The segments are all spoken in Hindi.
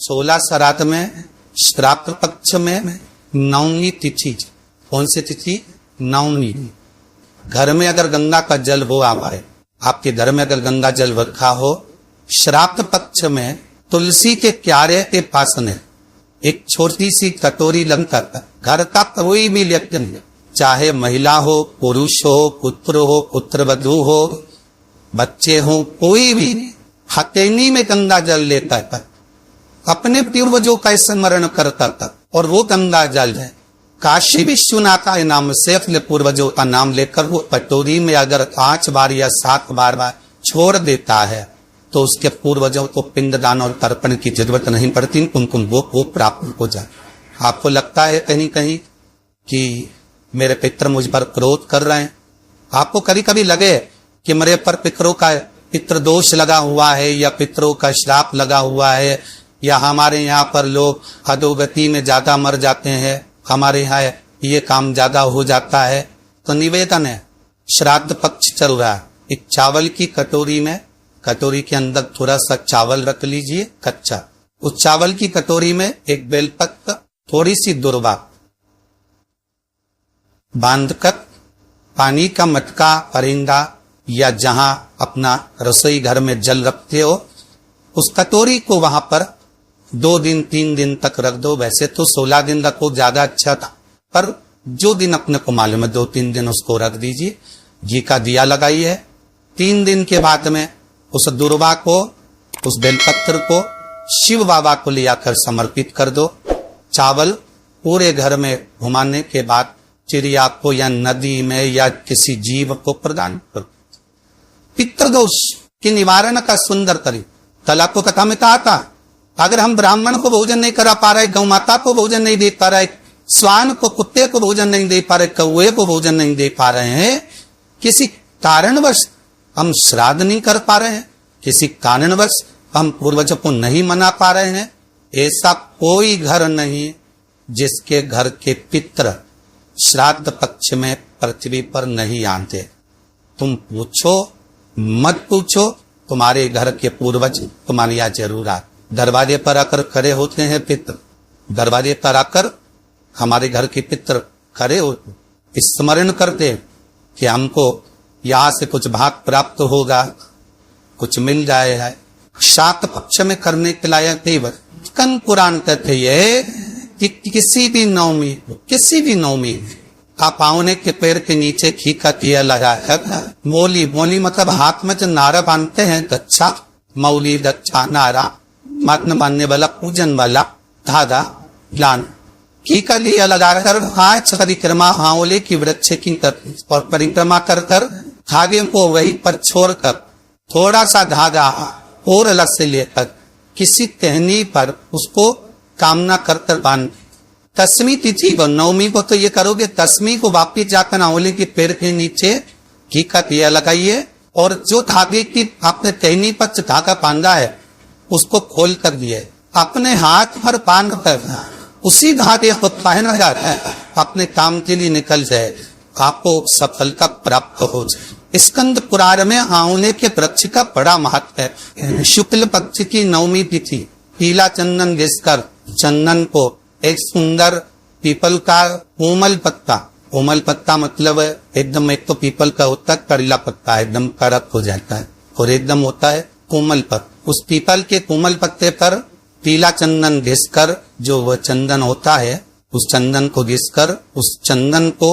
16 श्राद्ध में श्राद्ध पक्ष में नवमी तिथि, कौन सी तिथि? नवमी। घर में अगर गंगा का जल हो आए, आपके घर में अगर गंगा जल रखा हो, श्राद्ध पक्ष में तुलसी के क्यारे के पास में एक छोटी सी कटोरी लगाकर घर का कोई भी व्यक्ति, चाहे महिला हो, पुरुष हो, पुत्र वधू हो, बच्चे हो, कोई भी हथेली में गंगा जल लेता था, अपने पूर्वजों का स्मरण करता था, और वो गंगा जल है काशी विश्वनाथ के नाम से अपने पूर्वजों का नाम लेकर वो कटोरी में अगर 5 बार या 7 बार छोड़ देता है तो उसके पूर्वजों को पिंडदान और तर्पण की जरूरत नहीं पड़ती, कुमकुम वो प्राप्त हो जाए। आपको लगता है कहीं कहीं कि मेरे पितर मुझ पर क्रोध कर रहे हैं, आपको कभी कभी लगे कि मेरे पर पितरों का पितृदोष लगा हुआ है या पितरों का श्राप लगा हुआ है, या हमारे यहाँ पर लोग अधोगति में ज्यादा मर जाते हैं, हमारे यहाँ ये काम ज्यादा हो जाता है, तो निवेदन है, श्राद्ध पक्ष चल रहा है, एक चावल की कटोरी में, कटोरी के अंदर थोड़ा सा चावल रख लीजिए कच्चा, उस चावल की कटोरी में एक बेलपत्र, थोड़ी सी दुर्वा बांधकर पानी का मटका, परिंदा या जहां अपना रसोई घर में जल रखते हो, उस कटोरी को वहां पर 2 दिन 3 दिन तक रख दो। वैसे तो 16 दिन रखो ज्यादा अच्छा था, पर जो दिन अपने को मालूम है 2-3 दिन उसको रख दीजिए। घी का दिया लगाइए। 3 दिन के बाद में उस दुर्वा को, उस बेलपत्र को शिव बाबा को ले आकर समर्पित कर दो। चावल पूरे घर में घुमाने के बाद चिड़िया को या नदी में या किसी जीव को प्रदान करो। पितृदोष के निवारण का सुंदर तरीका कल आपको कथा में कहा था, अगर हम ब्राह्मण को भोजन नहीं करा पा रहे, गौ माता को भोजन नहीं दे पा रहे, स्वान को, कुत्ते को भोजन नहीं दे पा रहे, कौए को भोजन नहीं दे पा रहे हैं, किसी कारणवश हम श्राद्ध नहीं कर पा रहे हैं, किसी कारणवश हम पूर्वजों को नहीं मना पा रहे हैं, ऐसा कोई घर नहीं जिसके घर के पितृ श्राद्ध पक्ष में पृथ्वी पर नहीं आते। तुम पूछो मत पूछो, तुम्हारे घर के पूर्वज तुम्हारे यहाँ जरूर आते। दरवाजे पर आकर खड़े होते हैं पितृ, दरवाजे पर आकर हमारे घर के पितृ खड़े होते, स्मरण करते कि हमको यहाँ से कुछ भाग प्राप्त होगा, कुछ मिल जाएगा। श्राद्ध पक्ष में करने के लायक स्कंद पुराण कहते ये कि किसी भी नवमी आप पावने के पैर के नीचे घी का दिया लगा है। मौली मतलब हाथ में जो नारा बांधते हैं, दच्छा मौली, दच्छा नारा, मातन बांधने वाला, पूजन वाला, धागा ग्लान, घी का दिया लगाकर परिक्रमा, हावले की वृक्ष की परिक्रमा कर धागे को वहीं पर छोड़कर थोड़ा सा धागा और अलग से लेकर किसी टहनी पर उसको कामना करकर बांध। 10वीं तिथि को, 9वीं को तो ये करोगे, 10वीं को वापिस जाकर आंवले के पेड़ के नीचे घी का दिया लगाइए और जो धागे की आपने टहनी पर धागा बांधा है उसको खोल कर दिए, अपने हाथ पर बांध कर उसी धागे को पहना जाता है, अपने काम के लिए निकल जाए, आपको सफलता प्राप्त हो जाए। स्कंद पुराण में आंवले के वृक्ष का बड़ा महत्व है। शुक्ल पक्ष की 9वीं तिथि पीला चंदन घिसकर चंदन को एक सुंदर पीपल का कोमल पत्ता मतलब एकदम, एक तो पीपल का होता है कड़ीला पत्ता, एकदम कड़क हो जाता है, और एकदम होता है कोमल पत्ता। उस पीपल के कोमल पत्ते पर पीला चंदन घिसकर, जो वह चंदन होता है, उस चंदन को घिसकर उस चंदन को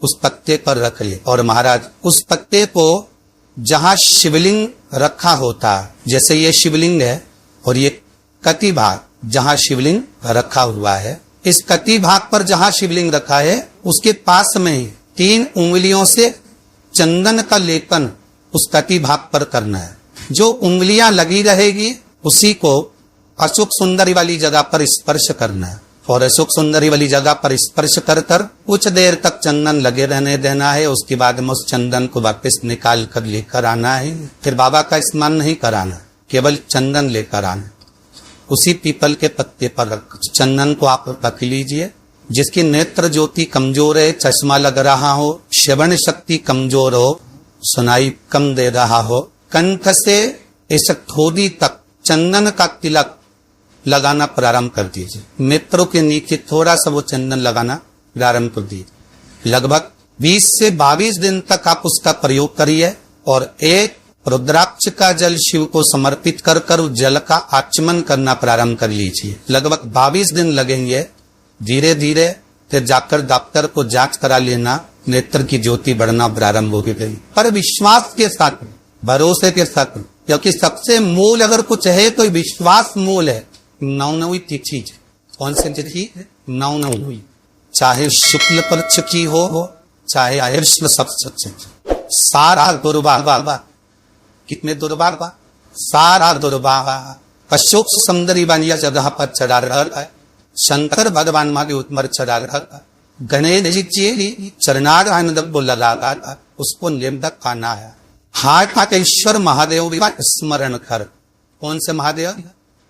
उस पत्ते पर रख ले। और महाराज उस पत्ते को जहां शिवलिंग रखा होता, जैसे ये शिवलिंग है और ये कटी भाग जहां शिवलिंग रखा हुआ है, इस कटी भाग पर जहां शिवलिंग रखा है उसके पास में ही 3 उंगलियों से चंदन का लेपन उस कटी भाग पर करना है। जो उंगलियां लगी रहेगी उसी को अशोक सुंदरी वाली जगह पर स्पर्श करना है, और अशोक सुंदरी वाली जगह पर स्पर्श कर कुछ देर तक चंदन लगे रहने देना है। उसके बाद में उस चंदन को वापस निकाल कर लेकर आना है। फिर बाबा का स्मरण नहीं कराना, केवल चंदन लेकर आना। उसी पीपल के पत्ते पर चंदन को आप रख लीजिए। जिसकी नेत्र ज्योति कमजोर है, चश्मा लग रहा हो, श्रवण शक्ति कमजोर हो, सुनाई कम दे रहा हो, कंठ से इस ठोड़ी तक चंदन का तिलक लगाना प्रारंभ कर दीजिए। नेत्रों के नीचे थोड़ा सा वो चंदन लगाना प्रारंभ कर दीजिए। लगभग 20 से 22 दिन तक आप उसका प्रयोग करिए और एक रुद्राक्ष का जल शिव को समर्पित कर कर उस जल का आचमन करना प्रारंभ कर लीजिए। लगभग 22 दिन लगेंगे। धीरे धीरे फिर जाकर डॉक्टर को जांच करा लेना, नेत्र की ज्योति बढ़ना प्रारंभ हो गई। पर विश्वास के साथ, भरोसे के साथ, क्योंकि सबसे मूल अगर कुछ है तो विश्वास मूल है। नवनवी तिथि कौन सी तिथि है? नवनवी, चाहे शुक्ल पक्ष की हो चाहे अहिर्ष्ण पक्ष। सारा दुर्भागा, कितने दुर्भागा, सारा दुर्भागा अशोक सुंदरी बानिया जगह पर चढ़ा रहा है। शंकर भगवान माँ के उत्मर चढ़ा रहा है। गणेश जी चरणार आनंद को लगा उसको निर्दक खाना है। हाथ ईश्वर महादेव भी स्मरण कर। कौन से महादेव?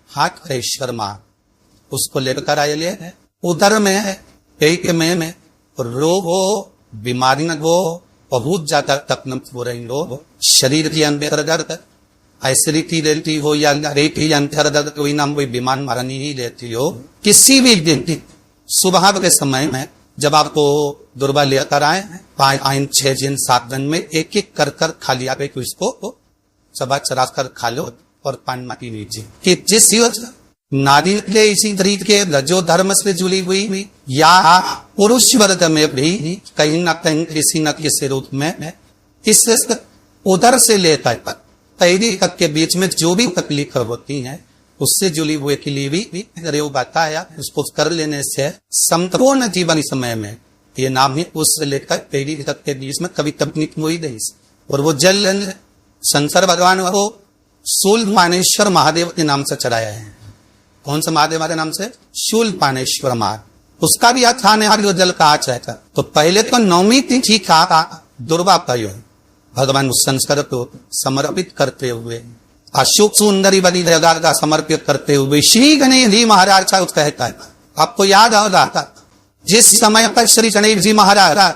हाथ ईश्वर महा, उसको लेकर आए ले। उधर में है, पेट में रोग हो, बीमारी न हो, बहुत ज्यादा तकलीफ हो रही हो, शरीर के अंदर दर्द, एसिडिटी रहती हो या रेट ही अंतर दर्द, कोई नाम कोई बीमार मरनी ही रहती हो, किसी भी दिन सुबह के समय में जब आपको दुर्बा लेकर आए 5 6 दिन 7 दिन में एक एक कर कर खा लिया, इसको चबा चरा कर खा लो और पान माटी लीजिए। कि जिस नारी के इसी तरीके रजो धर्म से जुड़ी हुई या पुरुष वर्ग में भी कहीं न कहीं किसी न किसी रूप में इस उधर से लेकर पैरी तक के बीच में जो भी तकलीफ होती है उससे जुड़ी हुए के लिए भी बताया। उसको कर लेने से संपूर्ण जीवन समय में ये नाम ही उससे लेकर पैरी तक के बीच में कभी तकलीफ हुई नहीं। और वो जल शंकर भगवान को शूलपाणेश्वर महादेव के नाम से चढ़ाया है। कौन सा महादेव के नाम से? शूलपाणेश्वर महादेव। उसका भी स्थान है जल का आचार्य का। तो पहले तो नवमी तिथि का दुर्वा का योग भगवान उस संस्कार को समर्पित करते हुए अशोक सुंदरी बली जगह का समर्पित करते हुए श्री गणेश जी महाराज का कहता है। आपको याद होगा जिस समय पर श्री गणेश जी महाराज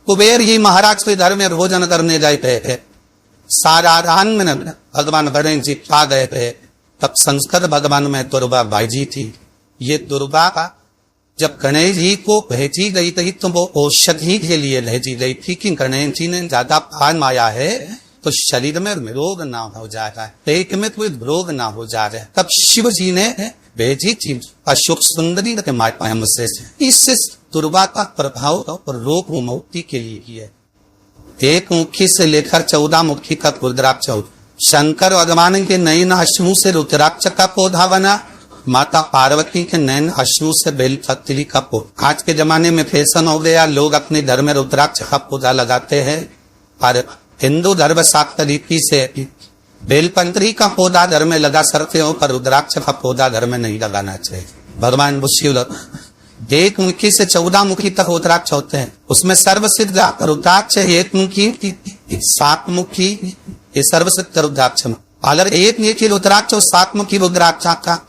कुबेर जी महाराज के घर में भोजन करने गए थे, सारा रान में भगवान गणेश जी आ गए थे, तब संस्कृत भगवान में दुर्वा बाई जी थी। ये दुर्वा का जब गणेश जी को भेजी गई थी तो वो औषधि के लिए भेजी गई थी कि गणेश जी ने ज्यादा पान आया है तो शरीर में रोग ना हो जा रहा है, पेट में कोई रोग ना हो जा रहा है। तब शिव जी ने भेजी थी अशोक सुंदरी के माध्यम से। इससे दुर्वा का प्रभाव और रोग मुक्ति के लिए ही है। 1 मुखी से लेकर 14 मुखी तक रुद्राक्ष। शंकर भगवान के नयन अश्रु से रुद्राक्ष का पौधा बना, माता पार्वती के नयन अश्रु से बेलपत्री का पौधा। आज के जमाने में फैशन हो गया, लोग अपने घर में रुद्राक्ष का पौधा लगाते हैं, पर हिंदू धर्म शास्त्र रीति से बेलपत्री का पौधा घर में लगा सकते हो, पर रुद्राक्ष का पौधा घर में नहीं लगाना चाहिए। भगवान शिव 1 मुखी से 14 मुखी तक रुद्राक्ष होते हैं। उसमें सर्वसिद्ध रुद्राक्ष 1 मुखी 7 मुखी, ये सर्वसिद्ध रुद्राक्ष। अगर 1 मुखी रुद्राक्ष और 7 मुखी रुद्राक्ष का,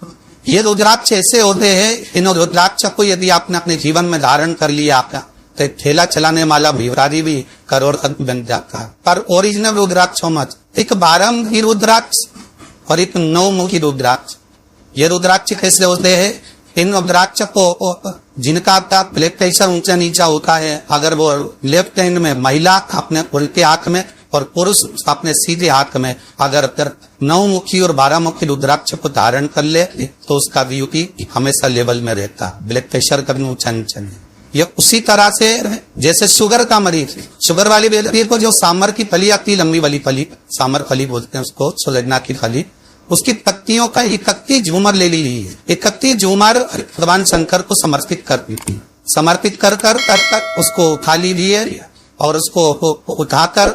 ये रुद्राक्ष ऐसे होते हैं, इन रुद्राक्ष को यदि आपने अपने जीवन में धारण कर लिया आपका तो ठेला चलाने वाला भिखारी भी करोड़पति बन जाता है। पर ओरिजिनल रुद्राक्ष मत, एक 12 मुखी रुद्राक्ष और एक 9 मुखी रुद्राक्ष। ये रुद्राक्ष कैसे होते हैं? इन रुद्राक्ष को जिनका ब्लड प्रेशर ऊंचा नीचा होता है, अगर वो लेफ्ट हैंड में महिला अपने उल्टे हाथ में और पुरुष अपने सीधे हाथ में अगर 9 मुखी और 12 मुखी रुद्राक्ष को धारण कर ले तो उसका बीपी हमेशा लेवल में रहता, ब्लड प्रेशर कभी ऊंचा नीचा नहीं। ये उसी तरह से जैसे शुगर का मरीज, शुगर वाली व्यक्ति को जो सांबर की फली आती, लंबी वाली फली, सांबर फली बोलते हैं उसको, सुलगना की फली, उसकी पत्तियों का 31 झूमर ले ली है। 31 झूमर भगवान शंकर को समर्पित करती थी। समर्पित कर उसको उठा लीजिए और उसको उठाकर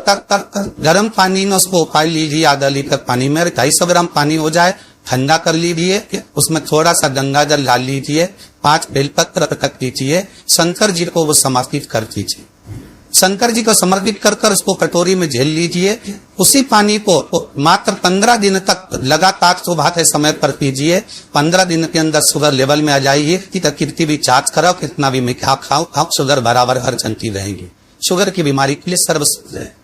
गर्म पानी में उसको उबाल लीजिए। आधा लीटर पानी में 250 ग्राम पानी हो जाए, ठंडा कर लीजिए। उसमें थोड़ा सा गंगा जल डाल लीजिए, 5 बेलपत्र रख दीजिए, शंकर जी को वो समर्पित कर दीजिए। शंकर जी को समर्पित कर उसको कटोरी में झेल लीजिए। उसी पानी को मात्र 15 दिन तक लगातार सुबह के समय पर पीजिए। 15 दिन के अंदर शुगर लेवल में आ जाइए। कितनी भी जांच कराओ, कितना भी मीठा खाओ, शुगर बराबर हर चलती रहेगी। शुगर की बीमारी के लिए सर्वश्रेष्ठ है।